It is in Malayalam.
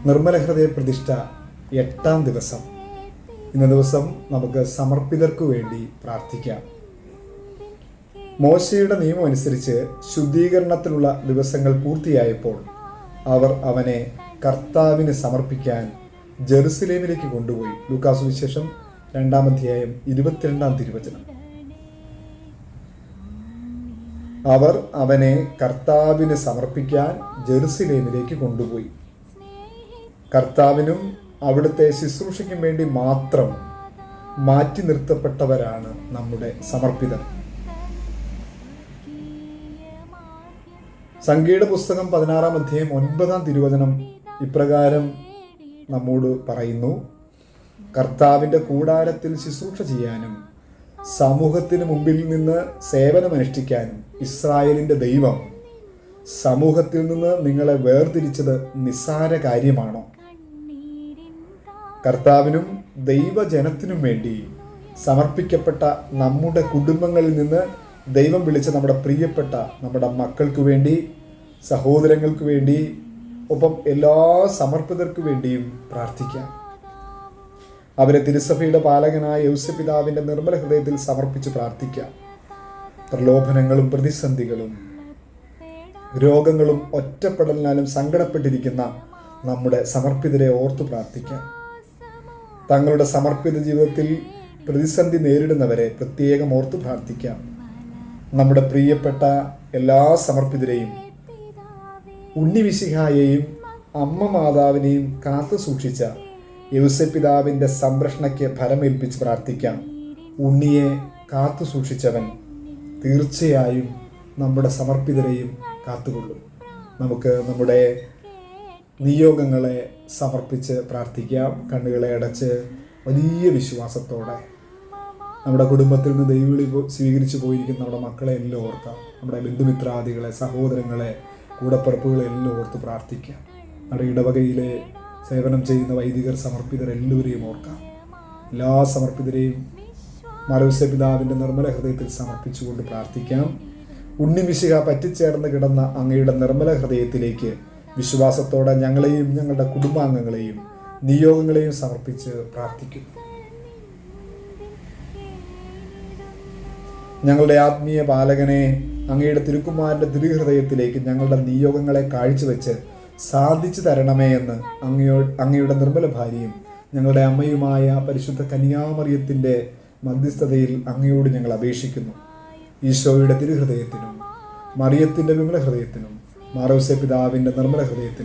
നിർമ്മല ഹൃദയ പ്രതിഷ്ഠ 8-ാം ദിവസം. ഇന്ന ദിവസം നമുക്ക് സമർപ്പിതർക്കു വേണ്ടി പ്രാർത്ഥിക്കാം. മോശയുടെ നിയമം അനുസരിച്ച് ശുദ്ധീകരണത്തിനുള്ള ദിവസങ്ങൾ പൂർത്തിയായപ്പോൾ അവർ അവനെ കർത്താവിന് സമർപ്പിക്കാൻ ജെറുസലേമിലേക്ക് കൊണ്ടുപോയി. ലൂക്കാ സുവിശേഷം 2-ാം അധ്യായം 22-ാം തിരുവചനം. അവർ അവനെ കർത്താവിന് സമർപ്പിക്കാൻ ജെറുസലേമിലേക്ക് കൊണ്ടുപോയി. കർത്താവിനും അവിടുത്തെ ശുശ്രൂഷയ്ക്കും വേണ്ടി മാത്രം മാറ്റി നിർത്തപ്പെട്ടവരാണ് നമ്മുടെ സമർപ്പിതർ. സംഖ്യയുടെ പുസ്തകം 16-ാം അധ്യായം 9-ാം തിരുവചനം ഇപ്രകാരം നമ്മോട് പറയുന്നു: കർത്താവിൻ്റെ കൂടാരത്തിൽ ശുശ്രൂഷ ചെയ്യാനും സമൂഹത്തിന് മുമ്പിൽ നിന്ന് സേവനമനുഷ്ഠിക്കാനും ഇസ്രായേലിൻ്റെ ദൈവം സമൂഹത്തിൽ നിന്ന് നിങ്ങളെ വേർതിരിച്ചത് നിസ്സാര കാര്യമാണോ? കർത്താവിനും ദൈവജനത്തിനും വേണ്ടി സമർപ്പിക്കപ്പെട്ട നമ്മുടെ കുടുംബങ്ങളിൽ നിന്ന് ദൈവം വിളിച്ച നമ്മുടെ പ്രിയപ്പെട്ട നമ്മുടെ മക്കൾക്ക് വേണ്ടി, സഹോദരങ്ങൾക്ക് വേണ്ടി, ഒപ്പം എല്ലാ സമർപ്പിതർക്കു വേണ്ടിയും പ്രാർത്ഥിക്കാം. അവരെ തിരുസഭയുടെ പാലകനായ യൗസപിതാവിൻ്റെ നിർമ്മല ഹൃദയത്തിൽ സമർപ്പിച്ച് പ്രാർത്ഥിക്കാം. പ്രലോഭനങ്ങളും പ്രതിസന്ധികളും രോഗങ്ങളും ഒറ്റപ്പെടലിനാലും സങ്കടപ്പെട്ടിരിക്കുന്ന നമ്മുടെ സമർപ്പിതരെ ഓർത്തു പ്രാർത്ഥിക്കാം. തങ്ങളുടെ സമർപ്പിത ജീവിതത്തിൽ പ്രതിസന്ധി നേരിടുന്നവരെ പ്രത്യേകം ഓർത്തു പ്രാർത്ഥിക്കാം. നമ്മുടെ പ്രിയപ്പെട്ട എല്ലാ സമർപ്പിതരെയും, ഉണ്ണിമിശിഹായെയും അമ്മ മാതാവിനെയും കാത്തു സൂക്ഷിച്ച യൗസപിതാവിൻ്റെ സംരക്ഷണയ്ക്ക് ഫലമേൽപ്പിച്ച് പ്രാർത്ഥിക്കാം. ഉണ്ണിയെ കാത്തു സൂക്ഷിച്ചവൻ തീർച്ചയായും നമ്മുടെ സമർപ്പിതരെയും കാത്തുകൊള്ളും. നമുക്ക് നമ്മുടെ നിയോഗങ്ങളെ സമർപ്പിച്ച് പ്രാർത്ഥിക്കാം. കണ്ണുകളെ അടച്ച് വലിയ വിശ്വാസത്തോടെ നമ്മുടെ കുടുംബത്തിൽ നിന്ന് ദൈവവിളി സ്വീകരിച്ചു പോയിരിക്കുന്ന നമ്മുടെ മക്കളെ എല്ലാം ഓർക്കാം. നമ്മുടെ ബന്ധുമിത്രാദികളെ, സഹോദരങ്ങളെ, കൂടപ്പിറപ്പുകളെ എല്ലാം ഓർത്ത് പ്രാർത്ഥിക്കാം. നമ്മുടെ ഇടവകയിലെ സേവനം ചെയ്യുന്ന വൈദികർ, സമർപ്പിതരെല്ലാവരെയും ഓർക്കാം. എല്ലാ സമർപ്പിതരെയും യൗസപിതാവിൻ്റെ നിർമ്മല ഹൃദയത്തിൽ സമർപ്പിച്ചുകൊണ്ട് പ്രാർത്ഥിക്കാം. ഉണ്ണിമിശിഹ പറ്റിച്ചേർന്ന് കിടന്ന അങ്ങയുടെ നിർമ്മല ഹൃദയത്തിലേക്ക് വിശ്വാസത്തോടെ ഞങ്ങളെയും ഞങ്ങളുടെ കുടുംബാംഗങ്ങളെയും നിയോഗങ്ങളെയും സമർപ്പിച്ച് പ്രാർത്ഥിക്കുന്നു. ഞങ്ങളുടെ ആത്മീയ പാലകനെ, അങ്ങയുടെ തിരുക്കുമാരൻ്റെ തിരുഹൃദയത്തിലേക്ക് ഞങ്ങളുടെ നിയോഗങ്ങളെ കാഴ്ചവെച്ച് സാധിച്ചു തരണമേ എന്ന് അങ്ങയുടെ നിർമ്മല ഭാര്യയും ഞങ്ങളുടെ അമ്മയുമായ പരിശുദ്ധ കന്യാമറിയത്തിൻ്റെ മധ്യസ്ഥതയിൽ അങ്ങയോട് ഞങ്ങൾ അപേക്ഷിക്കുന്നു. ഈശോയുടെ തിരുഹൃദയത്തിനും മറിയത്തിൻ്റെ വിമല ഹൃദയത്തിനും യൗസപിതാവിൻ്റെ നിർമ്മല ഹൃദയത്തിനും